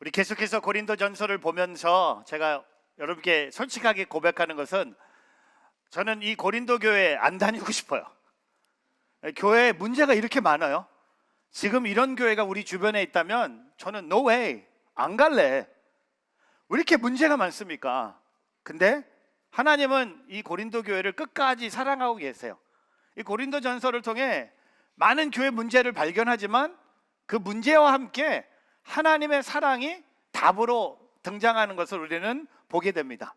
우리 계속해서 고린도전서를 보면서 제가 여러분께 솔직하게 고백하는 것은 저는 이 고린도 교회에 안 다니고 싶어요. 교회에 문제가 이렇게 많아요. 지금 이런 교회가 우리 주변에 있다면 저는 no way, 안 갈래. 왜 이렇게 문제가 많습니까? 근데 하나님은 이 고린도 교회를 끝까지 사랑하고 계세요. 이 고린도전서를 통해 많은 교회 문제를 발견하지만 그 문제와 함께 하나님의 사랑이 답으로 등장하는 것을 우리는 보게 됩니다.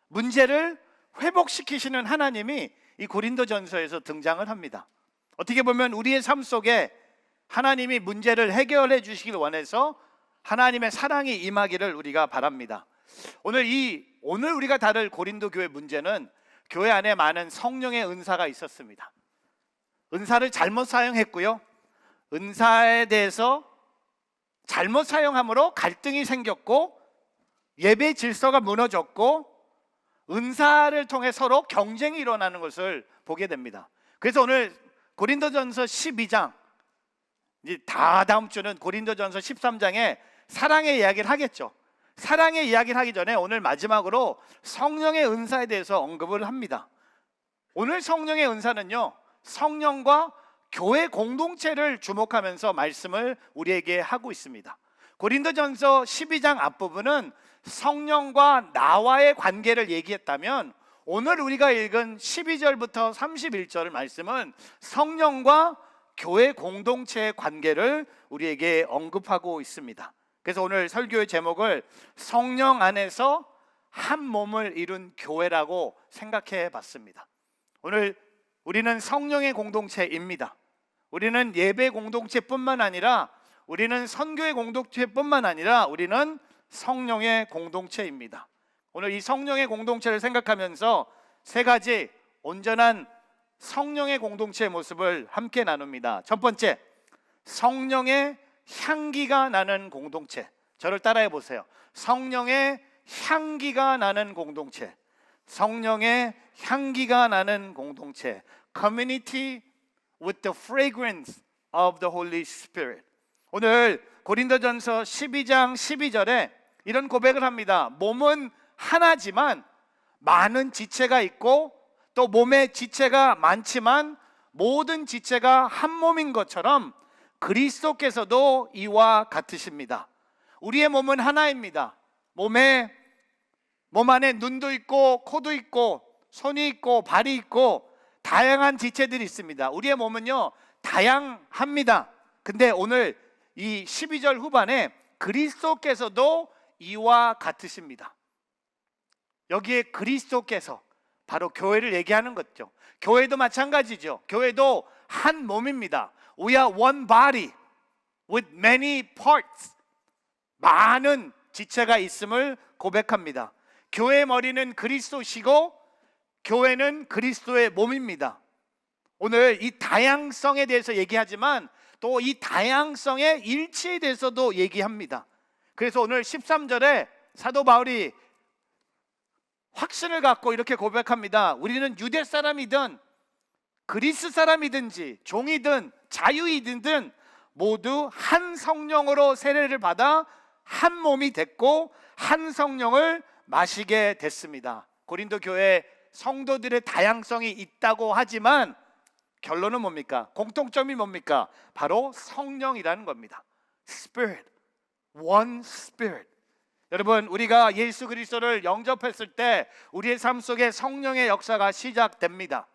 문제를 회복시키시는 하나님이 이 고린도전서에서 등장을 합니다. 어떻게 보면 우리의 삶 속에 하나님이 문제를 해결해 주시길 원해서 하나님의 사랑이 임하기를 우리가 바랍니다. 오늘 우리가 다룰 고린도 교회 문제는 교회 안에 많은 성령의 은사가 있었습니다. 은사를 잘못 사용했고요, 은사에 대해서 잘못 사용함으로 갈등이 생겼고 예배 질서가 무너졌고 은사를 통해 서로 경쟁이 일어나는 것을 보게 됩니다. 그래서 오늘 고린도전서 12장, 이제 다음 주는 고린도전서 13장에 사랑의 이야기를 하겠죠. 사랑의 이야기를 하기 전에 오늘 마지막으로 성령의 은사에 대해서 언급을 합니다. 오늘 성령의 은사는요, 성령과 교회 공동체를 주목하면서 말씀을 우리에게 하고 있습니다. 고린도전서 12장 앞부분은 성령과 나와의 관계를 얘기했다면 오늘 우리가 읽은 12절부터 31절 말씀은 성령과 교회 공동체의 관계를 우리에게 언급하고 있습니다. 그래서 오늘 설교의 제목을 성령 안에서 한 몸을 이룬 교회라고 생각해 봤습니다. 오늘 우리는 성령의 공동체입니다. 우리는 예배 공동체뿐만 아니라 우리는 선교의 공동체뿐만 아니라 우리는 성령의 공동체입니다. 오늘 이 성령의 공동체를 생각하면서 세 가지 온전한 성령의 공동체의 모습을 함께 나눕니다. 첫 번째, 성령의 향기가 나는 공동체. 저를 따라해 보세요. 성령의 향기가 나는 공동체. 성령의 향기가 나는 공동체. Community with the fragrance of the Holy Spirit. 오늘 고린도전서 12장 12절에 이런 고백을 합니다. 몸은 하나지만 많은 지체가 있고 또 몸에 지체가 많지만 모든 지체가 한 몸인 것처럼 그리스도께서도 이와 같으십니다. 우리의 몸은 하나입니다. 몸 안에 눈도 있고 코도 있고 손이 있고 발이 있고 다양한 지체들이 있습니다. 우리의 몸은요 다양합니다. 근데 오늘 이 12절 후반에 그리스도께서도 이와 같으십니다. 여기에 그리스도께서 바로 교회를 얘기하는 거죠. 교회도 마찬가지죠. 교회도 한 몸입니다. We are one body with many parts. 많은 지체가 있음을 고백합니다. 교회의 머리는 그리스도시고 교회는 그리스도의 몸입니다. 오늘 이 다양성에 대해서 얘기하지만 또 이 다양성의 일치에 대해서도 얘기합니다. 그래서 오늘 13절에 사도 바울이 확신을 갖고 이렇게 고백합니다. 우리는 유대 사람이든 그리스 사람이든지 종이든 자유이든 모두 한 성령으로 세례를 받아 한 몸이 됐고 한 성령을 마시게 됐습니다. 고린도 교회 성도들의 다양성이 있다고 하지만 결론은 뭡니까? 공통점이 뭡니까? 바로 성령이라는 겁니다. Spirit, one Spirit. 여러분, 우리가 예수 그리스도를 영접했을 때 우리의 삶 속에 성령의 역사가 시작됩니다.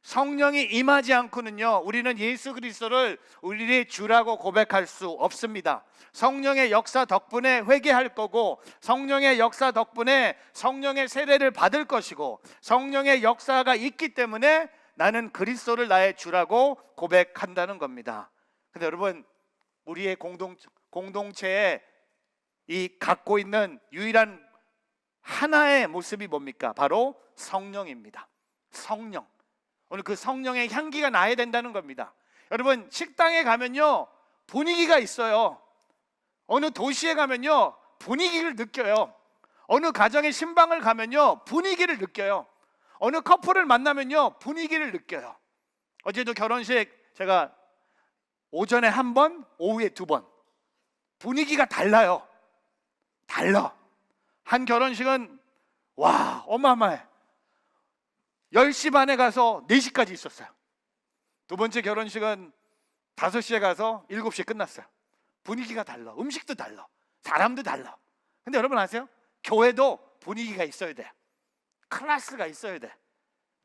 성령이 임하지 않고는요 우리는 예수 그리스도를 우리의 주라고 고백할 수 없습니다. 성령의 역사 덕분에 회개할 거고 성령의 역사 덕분에 성령의 세례를 받을 것이고 성령의 역사가 있기 때문에 나는 그리스도를 나의 주라고 고백한다는 겁니다. 근데 여러분, 우리의 공동체에 이 갖고 있는 유일한 하나의 모습이 뭡니까? 바로 성령입니다. 성령. 오늘 그 성령의 향기가 나야 된다는 겁니다. 여러분, 식당에 가면요 분위기가 있어요. 어느 도시에 가면요 분위기를 느껴요. 어느 가정의 신방을 가면요 분위기를 느껴요. 어느 커플을 만나면요 분위기를 느껴요. 어제도 결혼식 제가 오전에 한 번, 오후에 두 번. 분위기가 달라요. 달라. 한 결혼식은 와 어마어마해. 10시 반에 가서 4시까지 있었어요. 두 번째 결혼식은 5시에 가서 7시에 끝났어요. 분위기가 달라. 음식도 달라. 사람도 달라. 근데 여러분 아세요? 교회도 분위기가 있어야 돼. 클래스가 있어야 돼.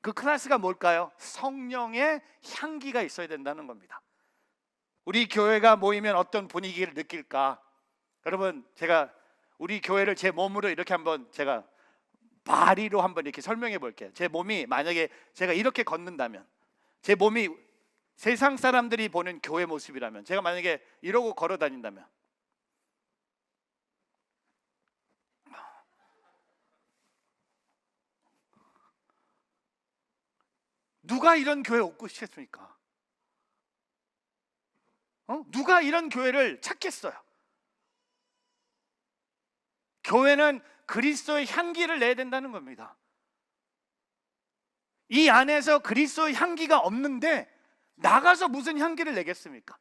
그 클래스가 뭘까요? 성령의 향기가 있어야 된다는 겁니다. 우리 교회가 모이면 어떤 분위기를 느낄까? 여러분 제가 우리 교회를 제 몸으로 이렇게 한번 제가 바리로 한번 이렇게 설명해 볼게요. 제 몸이 만약에 제가 이렇게 걷는다면, 제 몸이 세상 사람들이 보는 교회 모습이라면, 제가 만약에 이러고 걸어 다닌다면, 누가 이런 교회 오고 싶겠습니까? 누가 이런 교회를 찾겠어요? 교회는 그리스도의 향기를 내야 된다는 겁니다. 이 안에서 그리스도의 향기가 없는데 나가서 무슨 향기를 내겠습니까?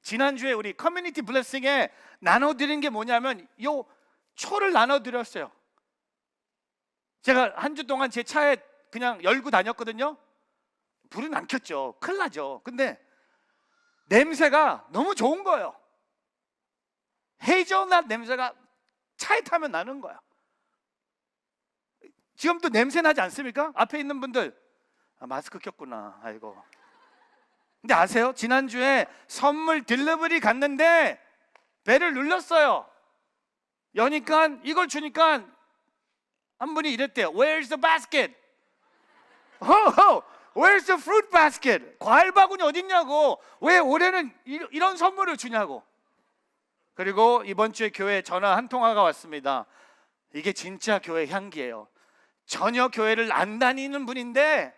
지난주에 우리 커뮤니티 블레싱에 나눠드린 게 뭐냐면 요 초를 나눠드렸어요. 제가 한 주 동안 제 차에 그냥 열고 다녔거든요. 불은 안 켰죠. 큰일 나죠. 근데 냄새가 너무 좋은 거예요. 헤이즐넛 냄새가 차에 타면 나는 거야. 지금도 냄새 나지 않습니까? 앞에 있는 분들 마스크 꼈구나. 아이고. 근데 아세요? 지난주에 선물 딜리버리 갔는데 배를 눌렀어요. 여니까 이걸 주니까 한 분이 이랬대요. Where's the basket? Where's the fruit basket? 과일 바구니 어딨냐고. 왜 올해는 이런 선물을 주냐고. 그리고 이번 주에 교회에 전화 한 통화가 왔습니다. 이게 진짜 교회 향기예요. 전혀 교회를 안 다니는 분인데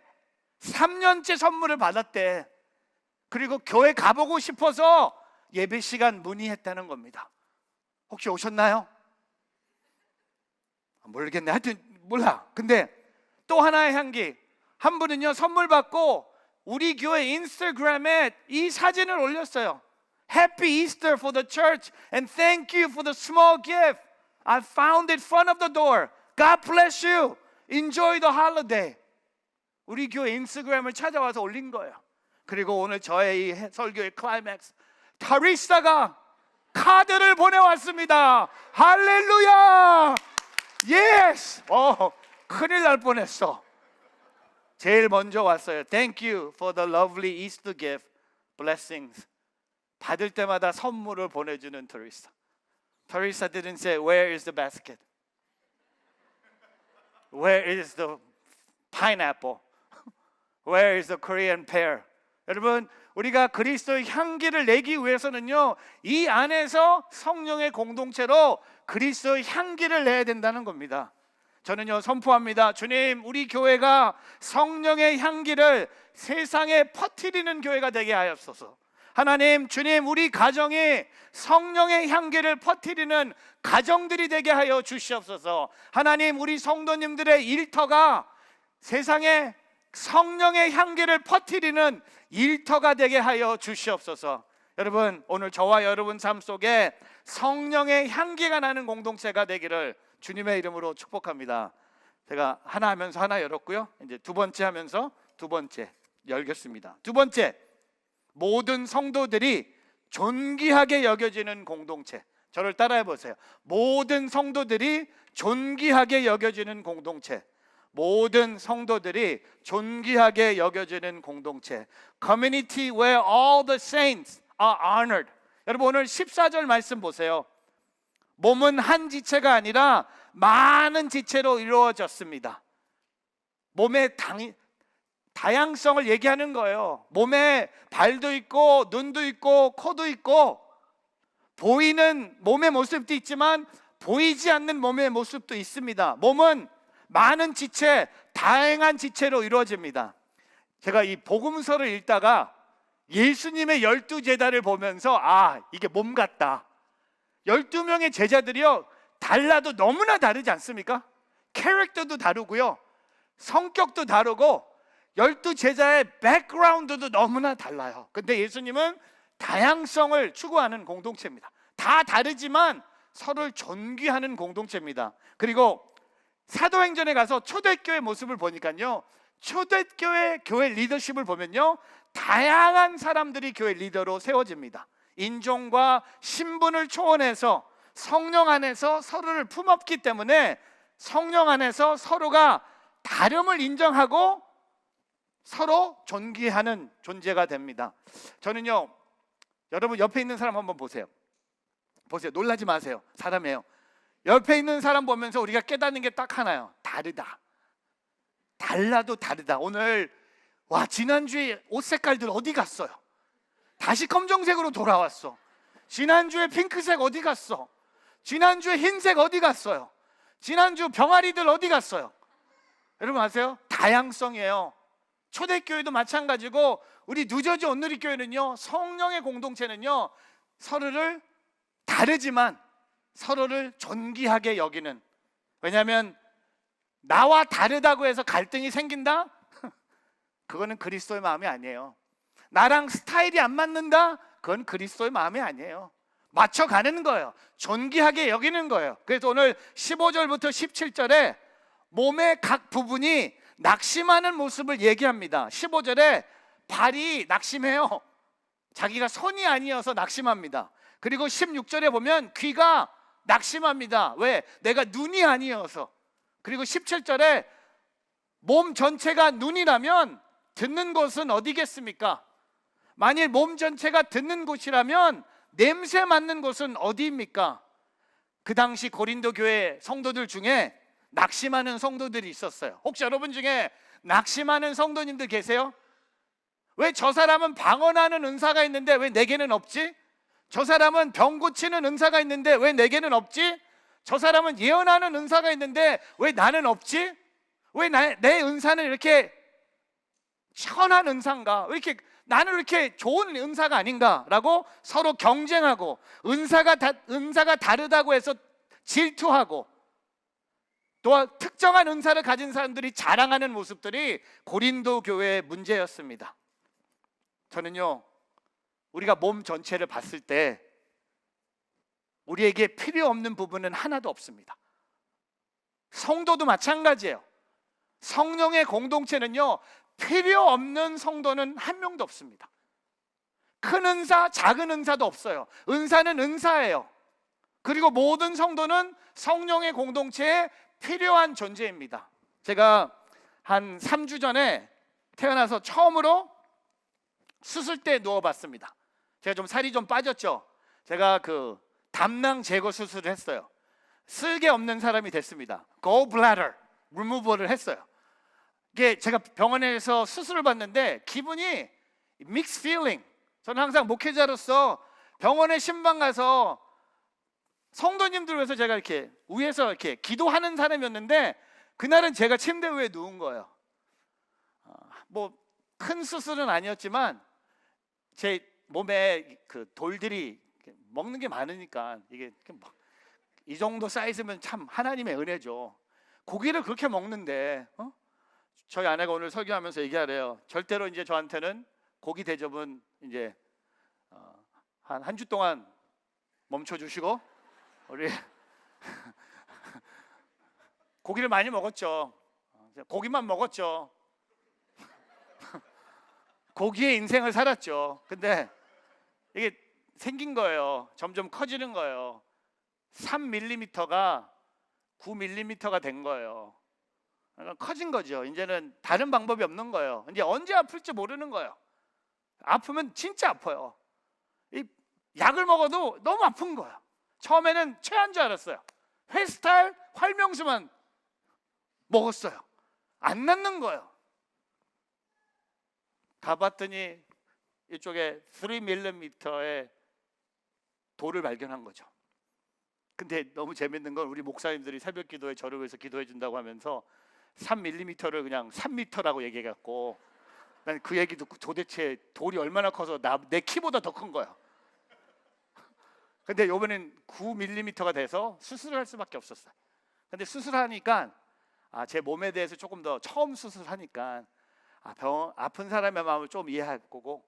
3년째 선물을 받았대. 그리고 교회 가보고 싶어서 예배 시간 문의했다는 겁니다. 혹시 오셨나요? 모르겠네. 하여튼 몰라. 근데 또 하나의 향기. 한 분은요 선물 받고 우리 교회 인스타그램에 이 사진을 올렸어요. Happy Easter for the church and thank you for the small gift. I found it in front of the door. God bless you. Enjoy the holiday. 우리 교회 인스타그램을 찾아와서 올린 거예요. 그리고 오늘 저의 이 설교의 클라이맥스, 타리사가 카드를 보내왔습니다. 할렐루야. 예스. 큰일 날 뻔했어. 제일 먼저 왔어요. Thank you for the lovely Easter gift. Blessings. 받을 때마다 선물을 보내주는 테리사. 테리사 didn't say where is the basket? Where is the pineapple? Where is the Korean pear? 여러분 우리가 그리스도의 향기를 내기 위해서는요 이 안에서 성령의 공동체로 그리스도의 향기를 내야 된다는 겁니다. 저는요 선포합니다. 주님 우리 교회가 성령의 향기를 세상에 퍼뜨리는 교회가 되게 하옵소서. 하나님 주님 우리 가정이 성령의 향기를 퍼뜨리는 가정들이 되게 하여 주시옵소서. 하나님 우리 성도님들의 일터가 세상에 성령의 향기를 퍼뜨리는 일터가 되게 하여 주시옵소서. 여러분 오늘 저와 여러분 삶 속에 성령의 향기가 나는 공동체가 되기를 주님의 이름으로 축복합니다. 제가 하나 하면서 하나 열었고요. 이제 두 번째 하면서 두 번째 열겠습니다. 두 번째, 모든 성도들이 존귀하게 여겨지는 공동체. 저를 따라해 보세요. 모든 성도들이 존귀하게 여겨지는 공동체. 모든 성도들이 존귀하게 여겨지는 공동체. Community where all the saints are honored. 여러분 오늘 14절 말씀 보세요. 몸은 한 지체가 아니라 많은 지체로 이루어졌습니다. 몸의 다양성을 얘기하는 거예요. 몸에 발도 있고 눈도 있고 코도 있고 보이는 몸의 모습도 있지만 보이지 않는 몸의 모습도 있습니다. 몸은 많은 지체, 다양한 지체로 이루어집니다. 제가 이 복음서를 읽다가 예수님의 12제자를 보면서 이게 몸 같다. 12명의 제자들이요 달라도 너무나 다르지 않습니까? 캐릭터도 다르고요 성격도 다르고 12제자의 백그라운드도 너무나 달라요. 근데 예수님은 다양성을 추구하는 공동체입니다. 다 다르지만 서로를 존귀하는 공동체입니다. 그리고 사도행전에 가서 초대교회 모습을 보니까요, 초대교회 교회 리더십을 보면요, 다양한 사람들이 교회 리더로 세워집니다. 인종과 신분을 초월해서 성령 안에서 서로를 품었기 때문에 성령 안에서 서로가 다름을 인정하고 서로 존귀하는 존재가 됩니다. 저는요, 여러분 옆에 있는 사람 한번 보세요. 놀라지 마세요. 사람이에요. 옆에 있는 사람 보면서 우리가 깨닫는 게 딱 하나요. 다르다. 달라도 다르다. 오늘 지난주에 옷 색깔들 어디 갔어요? 다시 검정색으로 돌아왔어. 지난주에 핑크색 어디 갔어? 지난주에 흰색 어디 갔어요? 지난주 병아리들 어디 갔어요? 여러분 아세요? 다양성이에요. 초대교회도 마찬가지고 우리 뉴저지 온누리교회는요, 성령의 공동체는요, 서로를 다르지만 서로를 존귀하게 여기는, 왜냐하면 나와 다르다고 해서 갈등이 생긴다? 그거는 그리스도의 마음이 아니에요. 나랑 스타일이 안 맞는다? 그건 그리스도의 마음이 아니에요. 맞춰가는 거예요. 존귀하게 여기는 거예요. 그래서 오늘 15절부터 17절에 몸의 각 부분이 낙심하는 모습을 얘기합니다. 15절에 발이 낙심해요. 자기가 손이 아니어서 낙심합니다. 그리고 16절에 보면 귀가 낙심합니다. 왜? 내가 눈이 아니어서. 그리고 17절에 몸 전체가 눈이라면 듣는 곳은 어디겠습니까? 만일 몸 전체가 듣는 곳이라면 냄새 맡는 곳은 어디입니까? 그 당시 고린도 교회 성도들 중에 낙심하는 성도들이 있었어요. 혹시 여러분 중에 낙심하는 성도님들 계세요? 왜 저 사람은 방언하는 은사가 있는데 왜 내게는 없지? 저 사람은 병 고치는 은사가 있는데 왜 내게는 없지? 저 사람은 예언하는 은사가 있는데 왜 나는 없지? 왜 내 은사는 이렇게 천한 은사인가? 왜 이렇게 나는 이렇게 좋은 은사가 아닌가라고 서로 경쟁하고 은사가 다르다고 해서 질투하고 또 특정한 은사를 가진 사람들이 자랑하는 모습들이 고린도 교회의 문제였습니다. 저는요, 우리가 몸 전체를 봤을 때 우리에게 필요 없는 부분은 하나도 없습니다. 성도도 마찬가지예요. 성령의 공동체는요, 필요 없는 성도는 한 명도 없습니다. 큰 은사, 작은 은사도 없어요. 은사는 은사예요. 그리고 모든 성도는 성령의 공동체에 필요한 존재입니다. 제가 한 3주 전에 태어나서 처음으로 수술대에 누워봤습니다. 제가 좀 살이 좀 빠졌죠. 제가 그 담낭 제거 수술을 했어요. 쓸개 없는 사람이 됐습니다. gallbladder removal을 했어요. 이게 제가 병원에서 수술을 받는데 기분이 mixed feeling. 저는 항상 목회자로서 병원에 신방 가서 성도님들 위해서 제가 이렇게 위에서 이렇게 기도하는 사람이었는데 그날은 제가 침대 위에 누운 거예요. 뭐 큰 수술은 아니었지만 제 몸에 그 돌들이 먹는 게 많으니까 이게 이 정도 사이즈면 참 하나님의 은혜죠. 고기를 그렇게 먹는데 저희 아내가 오늘 설교하면서 얘기하래요. 절대로 이제 저한테는 고기 대접은 이제 한 주 동안 멈춰 주시고 우리 고기를 많이 먹었죠. 고기만 먹었죠. 고기의 인생을 살았죠. 근데 이게 생긴 거예요. 점점 커지는 거예요. 3mm가 9mm가 된 거예요. 그러니까 커진 거죠. 이제는 다른 방법이 없는 거예요. 이제 언제 아플지 모르는 거예요. 아프면 진짜 아파요. 이 약을 먹어도 너무 아픈 거예요. 처음에는 최한 줄 알았어요. 회스탈 활명수만 먹었어요. 안 낫는 거예요. 가봤더니 이쪽에 3mm의 돌을 발견한 거죠. 근데 너무 재밌는 건 우리 목사님들이 새벽 기도에 저를 위해서 기도해 준다고 하면서 3mm를 그냥 3m라고 얘기해 갖고 난 그 얘기 듣고 도대체 돌이 얼마나 커서 내 키보다 더 큰 거야. 근데 이번엔 9mm가 돼서 수술을 할 수밖에 없었어요. 근데 수술하니까 제 몸에 대해서 조금 더 처음 수술하니까 아픈 사람의 마음을 좀 이해할 거고,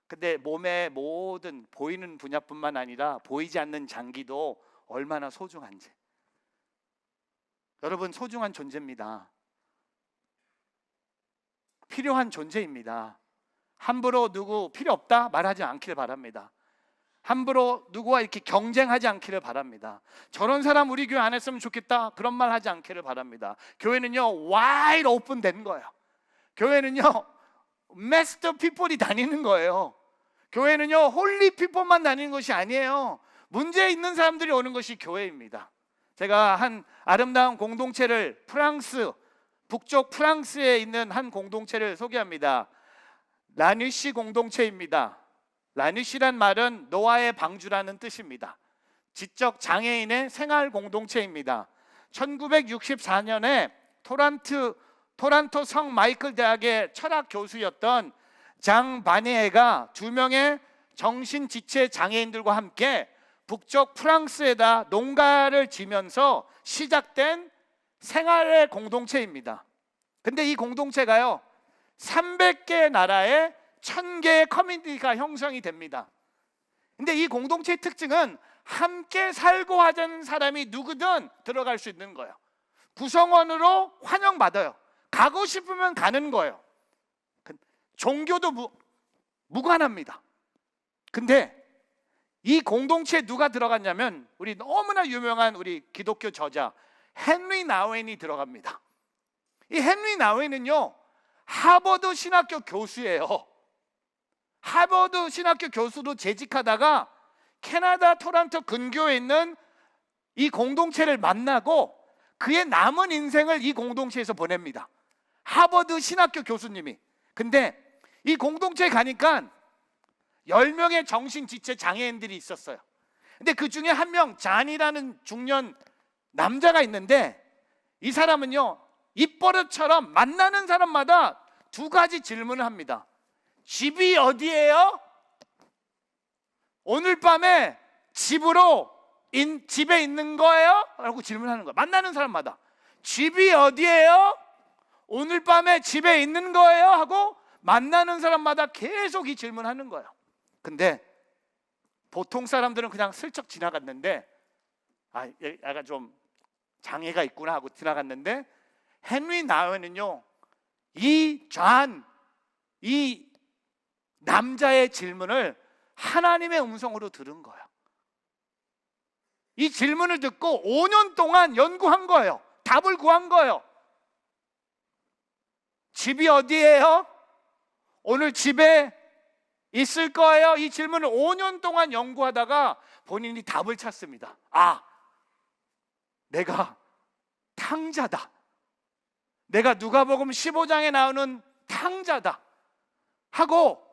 근데 몸의 모든 보이는 분야뿐만 아니라 보이지 않는 장기도 얼마나 소중한지. 여러분, 소중한 존재입니다. 필요한 존재입니다. 함부로 누구 필요 없다 말하지 않기를 바랍니다. 함부로 누구와 이렇게 경쟁하지 않기를 바랍니다. 저런 사람 우리 교회 안 했으면 좋겠다 그런 말 하지 않기를 바랍니다. 교회는요 와이드 오픈 된 거예요. 교회는요 마스터 피플이 다니는 거예요. 교회는요 홀리 피플만 다니는 것이 아니에요. 문제 있는 사람들이 오는 것이 교회입니다. 제가 한 아름다운 공동체를 북쪽 프랑스에 있는 한 공동체를 소개합니다. 라뉘시 공동체입니다. 라뉘시란 말은 노아의 방주라는 뜻입니다. 지적 장애인의 생활 공동체입니다. 1964년에 토론토 성 마이클 대학의 철학 교수였던 장 바니에가 2명의 정신지체 장애인들과 함께 북쪽 프랑스에다 농가를 지면서 시작된 생활의 공동체입니다. 근데 이 공동체가요 300개 나라에 1000개의 커뮤니티가 형성이 됩니다. 근데 이 공동체의 특징은 함께 살고 하자는 사람이 누구든 들어갈 수 있는 거예요. 구성원으로 환영받아요. 가고 싶으면 가는 거예요. 종교도 무관합니다. 근데 이 공동체에 누가 들어갔냐면 우리 너무나 유명한 우리 기독교 저자 헨리 나우엔이 들어갑니다. 이 헨리 나우엔은요 하버드 신학교 교수예요. 하버드 신학교 교수로 재직하다가 캐나다 토론토 근교에 있는 이 공동체를 만나고 그의 남은 인생을 이 공동체에서 보냅니다. 하버드 신학교 교수님이. 근데 이 공동체에 가니까 10명의 정신지체 장애인들이 있었어요. 근데 그 중에 한 명 잔이라는 중년 남자가 있는데 이 사람은요 입버릇처럼 만나는 사람마다 2가지 질문을 합니다. 집이 어디예요? 오늘 밤에 집에 있는 거예요? 라고 질문하는 거예요. 만나는 사람마다 집이 어디예요? 오늘 밤에 집에 있는 거예요? 하고 만나는 사람마다 계속 이 질문하는 거예요. 근데 보통 사람들은 그냥 슬쩍 지나갔는데 얘가 좀 장애가 있구나 하고 지나갔는데 헨리 나우엔은요 이 남자의 질문을 하나님의 음성으로 들은 거예요. 이 질문을 듣고 5년 동안 연구한 거예요. 답을 구한 거예요. 집이 어디예요? 오늘 집에 있을 거예요? 이 질문을 5년 동안 연구하다가 본인이 답을 찾습니다. 내가 탕자다. 내가 누가복음 15장에 나오는 탕자다 하고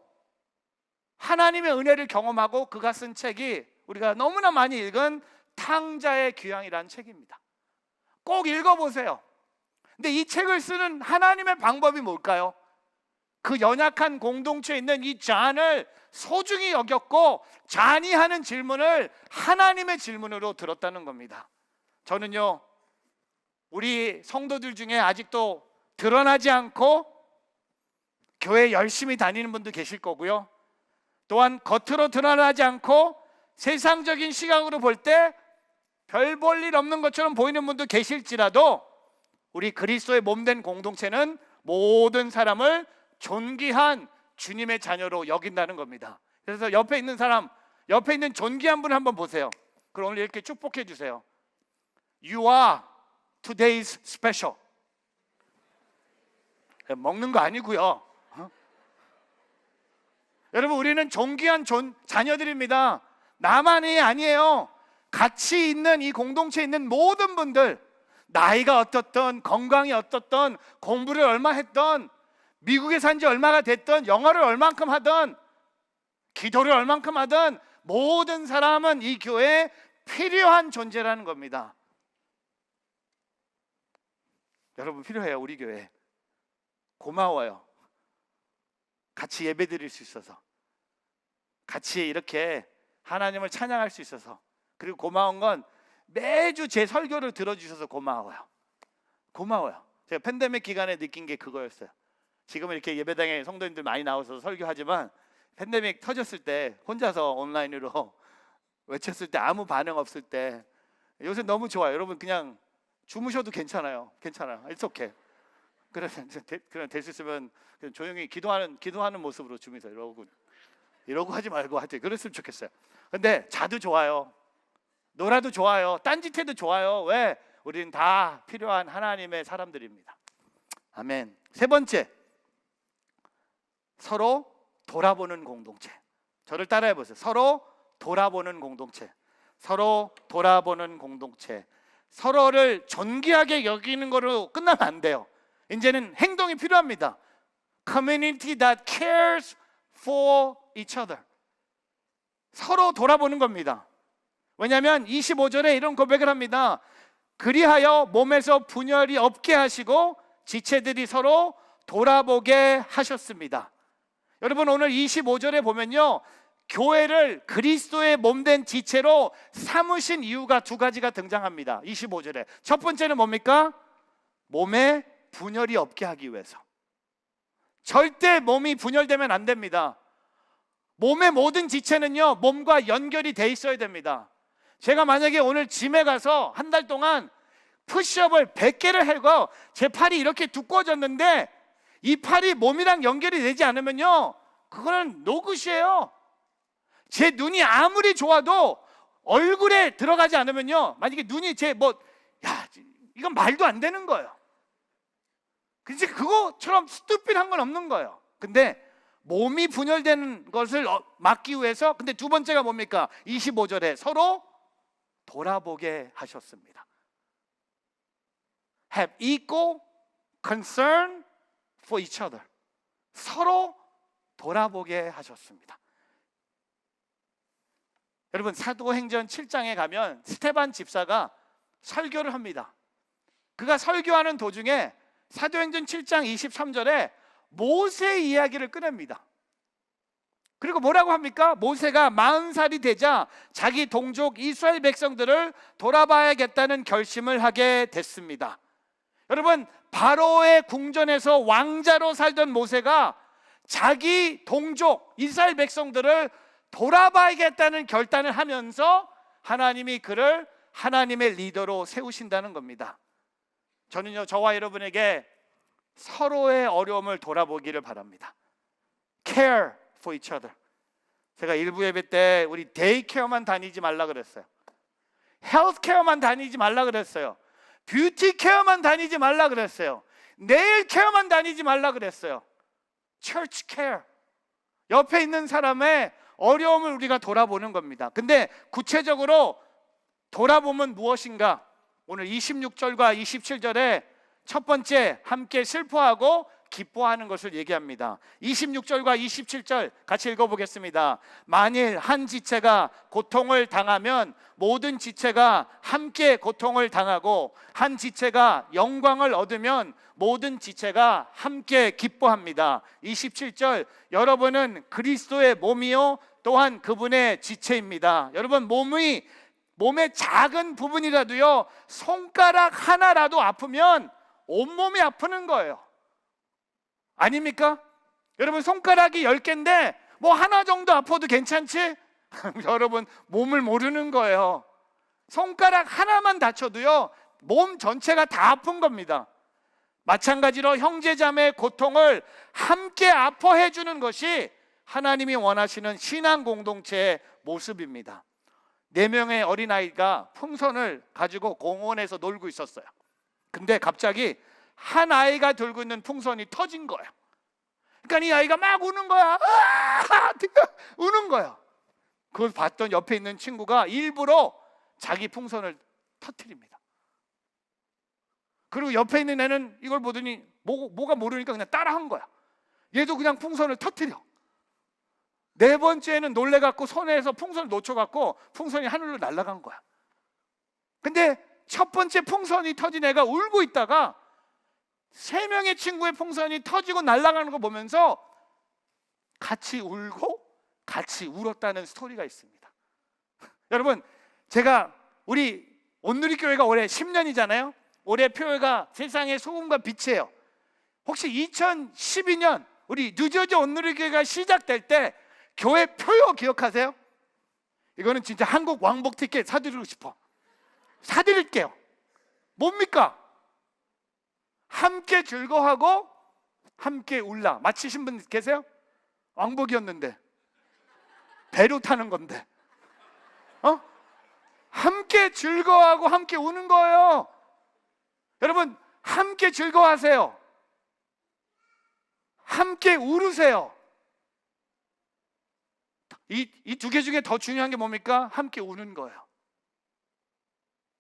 하나님의 은혜를 경험하고 그가 쓴 책이 우리가 너무나 많이 읽은 탕자의 귀향이라는 책입니다. 꼭 읽어보세요. 근데 이 책을 쓰는 하나님의 방법이 뭘까요? 그 연약한 공동체에 있는 이 잔을 소중히 여겼고 잔이 하는 질문을 하나님의 질문으로 들었다는 겁니다. 저는요 우리 성도들 중에 아직도 드러나지 않고 교회 열심히 다니는 분도 계실 거고요, 또한 겉으로 드러나지 않고 세상적인 시각으로 볼 때 별 볼 일 없는 것처럼 보이는 분도 계실지라도 우리 그리스도의 몸된 공동체는 모든 사람을 존귀한 주님의 자녀로 여긴다는 겁니다. 그래서 옆에 있는 존귀한 분 한번 보세요. 그럼 오늘 이렇게 축복해 주세요. You are today's special. 먹는 거 아니고요. 여러분, 우리는 존귀한 자녀들입니다. 나만이 아니에요. 같이 있는 이 공동체에 있는 모든 분들, 나이가 어떻든 건강이 어떻든 공부를 얼마 했던 미국에 산 지 얼마가 됐든 영어를 얼만큼 하든 기도를 얼만큼 하든 모든 사람은 이 교회에 필요한 존재라는 겁니다. 여러분 필요해요. 우리 교회 고마워요. 같이 예배 드릴 수 있어서, 같이 이렇게 하나님을 찬양할 수 있어서, 그리고 고마운 건 매주 제 설교를 들어주셔서 고마워요. 제가 팬데믹 기간에 느낀 게 그거였어요. 지금은 이렇게 예배당에 성도님들 많이 나와서 설교하지만 팬데믹 터졌을 때 혼자서 온라인으로 외쳤을 때 아무 반응 없을 때 요새 너무 좋아요. 여러분 그냥 주무셔도 괜찮아요. It's okay. 그냥 될 수 있으면 그냥 조용히 기도하는 모습으로 주무세요. 이러고 하지 말고 하여튼 그랬으면 좋겠어요. 근데 자도 좋아요. 놀아도 좋아요. 딴짓해도 좋아요. 왜? 우리는 다 필요한 하나님의 사람들입니다. 아멘. 세 번째, 서로 돌아보는 공동체. 저를 따라해 보세요. 서로 돌아보는 공동체. 서로 돌아보는 공동체. 서로를 존귀하게 여기는 거로 끝나면 안 돼요. 이제는 행동이 필요합니다. Community that cares for each other. 서로 돌아보는 겁니다. 왜냐하면 25절에 이런 고백을 합니다. 그리하여 몸에서 분열이 없게 하시고 지체들이 서로 돌아보게 하셨습니다. 여러분 오늘 25절에 보면요, 교회를 그리스도의 몸된 지체로 삼으신 이유가 두 가지가 등장합니다. 25절에 첫 번째는 뭡니까? 몸에 분열이 없게 하기 위해서. 절대 몸이 분열되면 안 됩니다. 몸의 모든 지체는요, 몸과 연결이 돼 있어야 됩니다. 제가 만약에 오늘 짐에 가서 한 달 동안 푸시업을 100개를 하고 제 팔이 이렇게 두꺼워졌는데 이 팔이 몸이랑 연결이 되지 않으면요, 그거는 노굿이에요. 제 눈이 아무리 좋아도 얼굴에 들어가지 않으면요, 만약에 눈이 이건 말도 안 되는 거예요. 그치, 그거처럼 스투피드한 건 없는 거예요. 근데 몸이 분열되는 것을 막기 위해서, 근데 두 번째가 뭡니까? 25절에 서로 돌아보게 하셨습니다. Have equal concern for each other. 서로 돌아보게 하셨습니다. 여러분 사도행전 7장에 가면 스데반 집사가 설교를 합니다. 그가 설교하는 도중에 사도행전 7장 23절에 모세 이야기를 꺼냅니다. 그리고 뭐라고 합니까? 모세가 40살이 되자 자기 동족 이스라엘 백성들을 돌아봐야겠다는 결심을 하게 됐습니다. 여러분 바로의 궁전에서 왕자로 살던 모세가 자기 동족 이스라엘 백성들을 돌아봐야겠다는 결단을 하면서 하나님이 그를 하나님의 리더로 세우신다는 겁니다. 저는요, 저와 여러분에게 서로의 어려움을 돌아보기를 바랍니다. Care for each other. 제가 일부 예배 때 우리 데이케어만 다니지 말라 그랬어요. 헬스케어만 다니지 말라 그랬어요. 뷰티 케어만 다니지 말라 그랬어요. 네일 케어만 다니지 말라 그랬어요. Church care. 옆에 있는 사람의 어려움을 우리가 돌아보는 겁니다. 근데 구체적으로 돌아보면 무엇인가? 오늘 26절과 27절에 첫 번째, 함께 슬퍼하고 기뻐하는 것을 얘기합니다. 26절과 27절 같이 읽어보겠습니다. 만일 한 지체가 고통을 당하면 모든 지체가 함께 고통을 당하고, 한 지체가 영광을 얻으면 모든 지체가 함께 기뻐합니다. 27절, 여러분은 그리스도의 몸이요 또한 그분의 지체입니다. 여러분 몸의 작은 부분이라도요, 손가락 하나라도 아프면 온몸이 아프는 거예요. 아닙니까? 여러분 손가락이 10개인데 뭐 하나 정도 아파도 괜찮지? 여러분 몸을 모르는 거예요. 손가락 하나만 다쳐도요, 몸 전체가 다 아픈 겁니다. 마찬가지로 형제자매의 고통을 함께 아파해 주는 것이 하나님이 원하시는 신앙 공동체의 모습입니다. 4명의 어린아이가 풍선을 가지고 공원에서 놀고 있었어요. 근데 갑자기 한 아이가 들고 있는 풍선이 터진 거예요. 그러니까 이 아이가 막 우는 거야. 우는 거야. 그걸 봤던 옆에 있는 친구가 일부러 자기 풍선을 터뜨립니다. 그리고 옆에 있는 애는 이걸 보더니 뭐가 모르니까 그냥 따라한 거야. 얘도 그냥 풍선을 터뜨려. 4번째는 놀래갖고 손에서 풍선을 놓쳐갖고 풍선이 하늘로 날아간 거야. 근데 첫 번째 풍선이 터진 애가 울고 있다가 3명의 친구의 풍선이 터지고 날아가는 거 보면서 같이 울고 같이 울었다는 스토리가 있습니다. 여러분, 제가 우리 온누리교회가 올해 10년이잖아요. 올해 표회가 세상의 소금과 빛이에요. 혹시 2012년 우리 뉴저지 온누리교회가 시작될 때 교회 표요 기억하세요? 이거는 진짜 한국 왕복 티켓 사드리고 싶어. 사드릴게요. 뭡니까? 함께 즐거워하고 함께 울라. 맞히신 분 계세요? 왕복이었는데, 배로 타는 건데, 함께 즐거워하고 함께 우는 거예요. 여러분, 함께 즐거워하세요. 함께 울으세요. 이 두 개 중에 더 중요한 게 뭡니까? 함께 우는 거예요.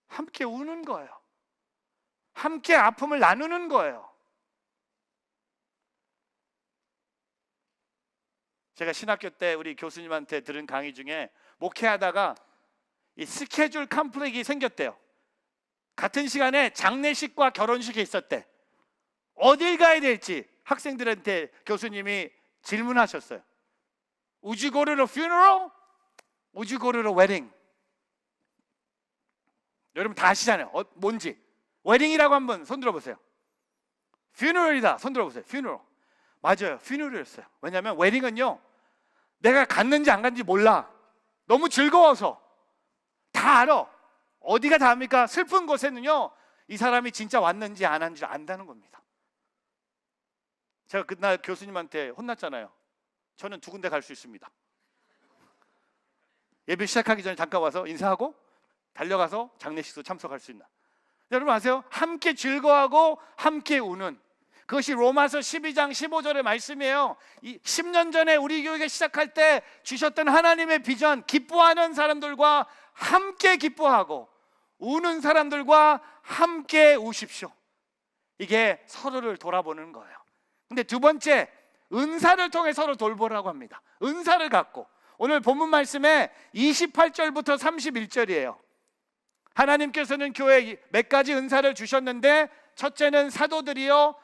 함께 우는 거예요. 함께 아픔을 나누는 거예요. 제가 신학교 때 우리 교수님한테 들은 강의 중에 목회하다가 이 스케줄 컴플렉이 생겼대요. 같은 시간에 장례식과 결혼식이 있었대. 어딜 가야 될지 학생들한테 교수님이 질문하셨어요. Would you go to the funeral? Would you go to the wedding? 여러분 다 아시잖아요. 뭔지. 웨딩이라고 한번 손 들어보세요. funeral이다. 손 들어보세요. funeral. 맞아요. funeral이었어요. 왜냐하면 웨딩은요, 내가 갔는지 안 갔는지 몰라. 너무 즐거워서. 다 알아. 어디가 다합니까? 슬픈 곳에는요, 이 사람이 진짜 왔는지 안 왔는지 안다는 겁니다. 제가 그날 교수님한테 혼났잖아요. 저는 두 군데 갈 수 있습니다. 예배 시작하기 전에 잠깐 와서 인사하고 달려가서 장례식도 참석할 수 있나. 여러분 아세요? 함께 즐거워하고 함께 우는, 그것이 로마서 12장 15절의 말씀이에요. 10년 전에 우리 교회가 시작할 때 주셨던 하나님의 비전, 기뻐하는 사람들과 함께 기뻐하고 우는 사람들과 함께 우십시오. 이게 서로를 돌아보는 거예요. 근데 두 번째, 은사를 통해 서로 돌보라고 합니다. 은사를 갖고. 오늘 본문 말씀에 28절부터 31절이에요. 하나님께서는 교회에 몇 가지 은사를 주셨는데, 첫째는 사도들이요,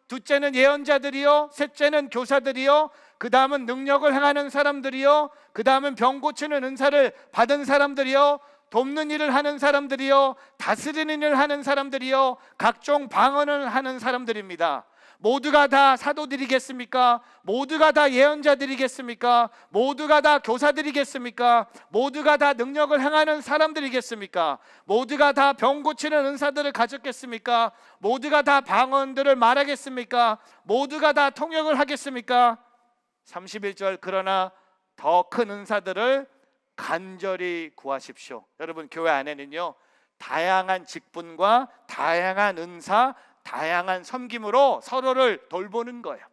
둘째는 예언자들이요, 셋째는 교사들이요, 그 다음은 능력을 행하는 사람들이요, 그 다음은 병 고치는 은사를 받은 사람들이요, 돕는 일을 하는 사람들이요, 다스리는 일을 하는 사람들이요, 각종 방언을 하는 사람들입니다. 모두가 다 사도들이겠습니까? 모두가 다 예언자들이겠습니까? 모두가 다 교사들이겠습니까? 모두가 다 능력을 행하는 사람들이겠습니까? 모두가 다 병 고치는 은사들을 가졌겠습니까? 모두가 다 방언들을 말하겠습니까? 모두가 다 통역을 하겠습니까? 31절, 그러나 더 큰 은사들을 간절히 구하십시오. 여러분, 교회 안에는요, 다양한 직분과 다양한 은사, 다양한 섬김으로 서로를 돌보는 거예요.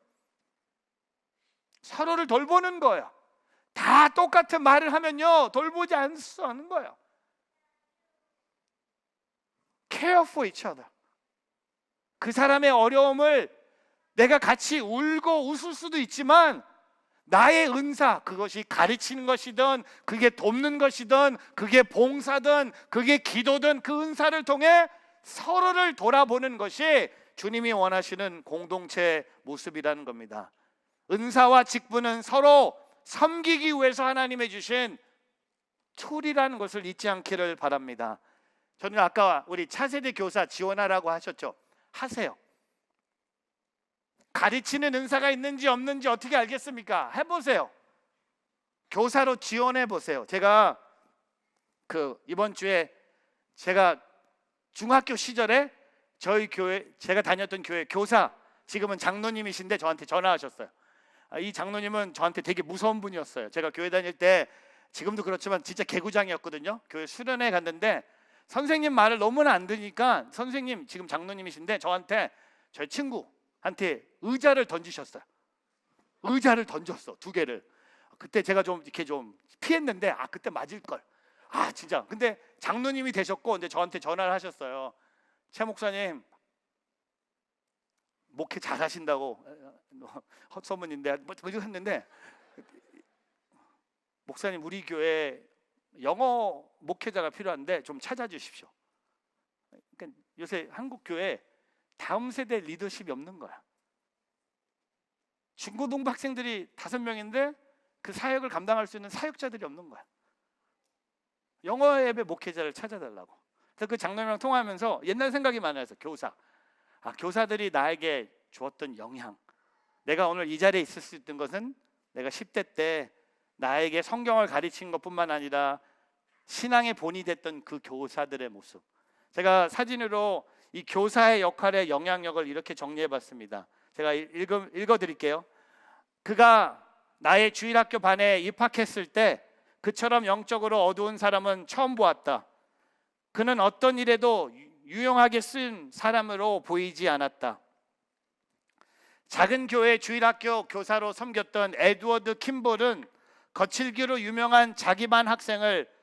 서로를 돌보는 거예요. 다 똑같은 말을 하면요, 돌보지 않는 거예요. Care for each other. 그 사람의 어려움을 내가 같이 울고 웃을 수도 있지만, 나의 은사, 그것이 가르치는 것이든, 그게 돕는 것이든, 그게 봉사든, 그게 기도든, 그 은사를 통해 서로를 돌아보는 것이 주님이 원하시는 공동체의 모습이라는 겁니다. 은사와 직분은 서로 섬기기 위해서 하나님이 주신 툴이라는 것을 잊지 않기를 바랍니다. 저는 아까 우리 차세대 교사 지원하라고 하셨죠. 하세요. 가르치는 은사가 있는지 없는지 어떻게 알겠습니까? 해보세요. 교사로 지원해 보세요. 제가 이번 주에 제가 중학교 시절에 저희 교회, 제가 다녔던 교회 교사, 지금은 장로님이신데 저한테 전화하셨어요. 이 장로님은 저한테 되게 무서운 분이었어요. 제가 교회 다닐 때, 지금도 그렇지만 진짜 개구장이었거든요. 교회 수련회 갔는데 선생님 말을 너무나 안 들으니까, 선생님, 지금 장로님이신데 저한테, 저희 친구한테 의자를 던지셨어요. 의자를 던졌어, 두 개를. 그때 제가 좀 이렇게 좀 피했는데, 그때 맞을 걸. 진짜. 근데 장로님이 되셨고, 근데 저한테 전화를 하셨어요. 최 목사님, 목회 잘 하신다고, 헛소문인데 뭐 했는데, 목사님, 우리 교회 영어 목회자가 필요한데 좀 찾아주십시오. 그러니까 요새 한국 교회 다음 세대 리더십이 없는 거야. 중고등부 학생들이 5명인데 그 사역을 감당할 수 있는 사역자들이 없는 거야. 영어 예배 목회자를 찾아달라고. 그래서 그 장로님이랑 통화하면서 옛날 생각이 많아서, 교사들이 나에게 주었던 영향, 내가 오늘 이 자리에 있을 수 있던 것은 내가 10대 때 나에게 성경을 가르친 것뿐만 아니라 신앙의 본이 됐던 그 교사들의 모습, 제가 사진으로 이 교사의 역할의 영향력을 이렇게 정리해봤습니다. 제가 읽어드릴게요. 그가 나의 주일학교 반에 입학했을 때 그처럼 영적으로 어두운 사람은 처음 보았다. 그는 어떤 일에도 유용하게 쓴 사람으로 보이지 않았다. 작은 교회 주일학교 교사로 섬겼던 에드워드 킴볼은 거칠기로 유명한 자기 반 학생을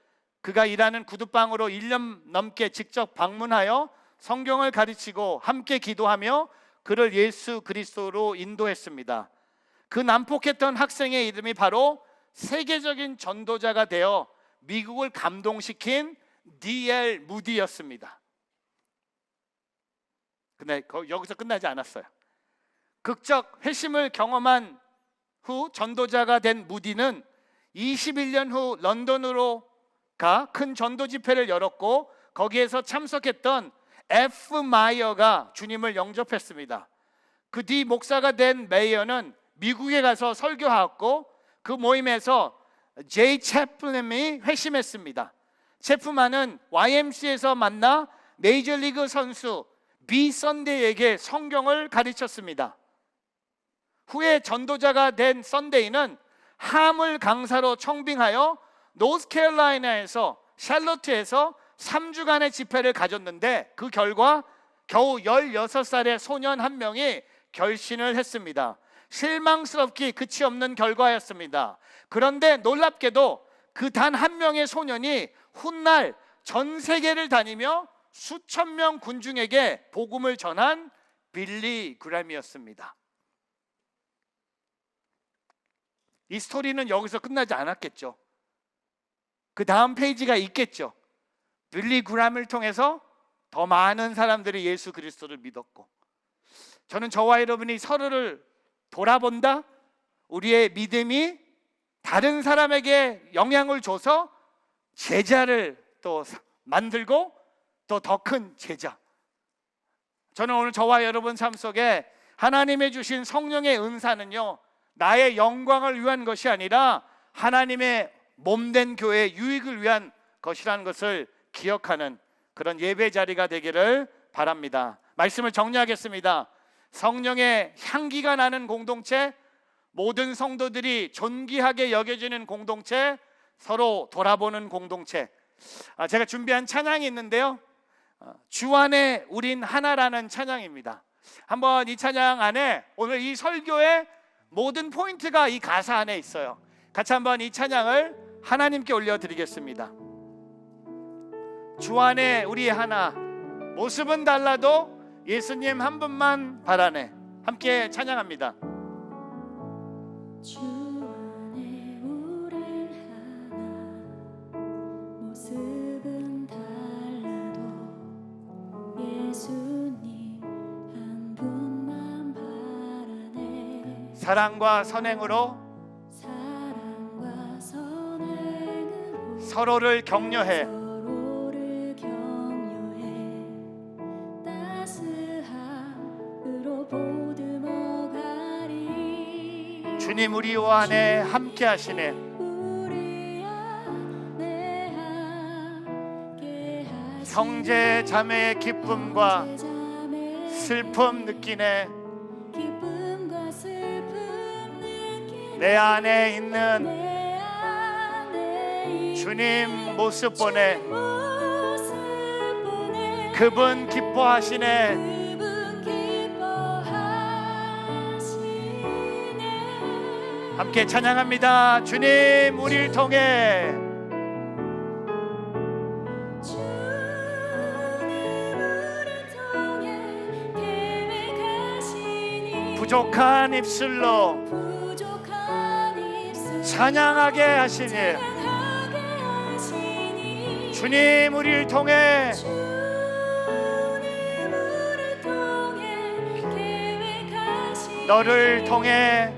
그가 일하는 구두방으로 1년 넘게 직접 방문하여 성경을 가르치고 함께 기도하며 그를 예수 그리스도로 인도했습니다. 그 난폭했던 학생의 이름이 바로 세계적인 전도자가 되어 미국을 감동시킨 D.L. 무디였습니다. 근데 여기서 끝나지 않았어요. 극적 회심을 경험한 후 전도자가 된 무디는 21년 후 런던으로 가 큰 전도 집회를 열었고 거기에서 참석했던 F. 마이어가 주님을 영접했습니다. 그 뒤 목사가 된 메이어는 미국에 가서 설교하고 그 모임에서 제이 채플맨이 회심했습니다. 채플맨은 YMCA에서 만나 메이저리그 선수 비 선데이에게 성경을 가르쳤습니다. 후에 전도자가 된 선데이는 하물 강사로 청빙하여 노스캐롤라이나에서 샬롯트에서 3주간의 집회를 가졌는데 그 결과 겨우 16살의 소년 한 명이 결신을 했습니다. 실망스럽기 끝이 없는 결과였습니다. 그런데 놀랍게도 그 단 한 명의 소년이 훗날 전 세계를 다니며 수천 명 군중에게 복음을 전한 빌리 그램이었습니다. 이 스토리는 여기서 끝나지 않았겠죠. 그 다음 페이지가 있겠죠. 빌리 그램을 통해서 더 많은 사람들이 예수 그리스도를 믿었고, 저는 저와 여러분이 서로를 돌아본다, 우리의 믿음이 다른 사람에게 영향을 줘서 제자를 또 만들고 또 더 큰 제자. 저는 오늘 저와 여러분 삶 속에 하나님의 주신 성령의 은사는요, 나의 영광을 위한 것이 아니라 하나님의 몸된 교회의 유익을 위한 것이라는 것을 기억하는 그런 예배 자리가 되기를 바랍니다. 말씀을 정리하겠습니다. 성령의 향기가 나는 공동체, 모든 성도들이 존귀하게 여겨지는 공동체, 서로 돌아보는 공동체. 제가 준비한 찬양이 있는데요, 주 안에 우린 하나라는 찬양입니다. 한번 이 찬양 안에 오늘 이 설교의 모든 포인트가 이 가사 안에 있어요. 같이 한번 이 찬양을 하나님께 올려드리겠습니다. 주 안에 우리 하나, 모습은 달라도 예수님 한 분만 바라네. 함께 찬양합니다. 주 안에 우린 하나, 모습은 달라도 예수님 한 분만 바라네. 사랑과 선행으로 사랑과 선행으로 서로를 격려해 서로를 격려해 따스함으로 보듬어 가리. 주님 우리와 안에 함께 하시네. 우리 안에 함께 하시네. 형제 자매의 기쁨과 형제 자매의 슬픔 느끼네. 기쁨과 슬픔 느끼네. 내 안에 있는 내 안에 주님 모습 보내. 모습 보내. 그분 기뻐하시네. 그분 기뻐하시네. 함께 찬양합니다. 주님 우리를 통해 주님 우리를 통해 계획하시니 부족한 입술로 부족한 입술 찬양하게 하시니 찬양하게 하시니 주님 우리를 통해 주님 우리를 통해 계획하시니 너를 통해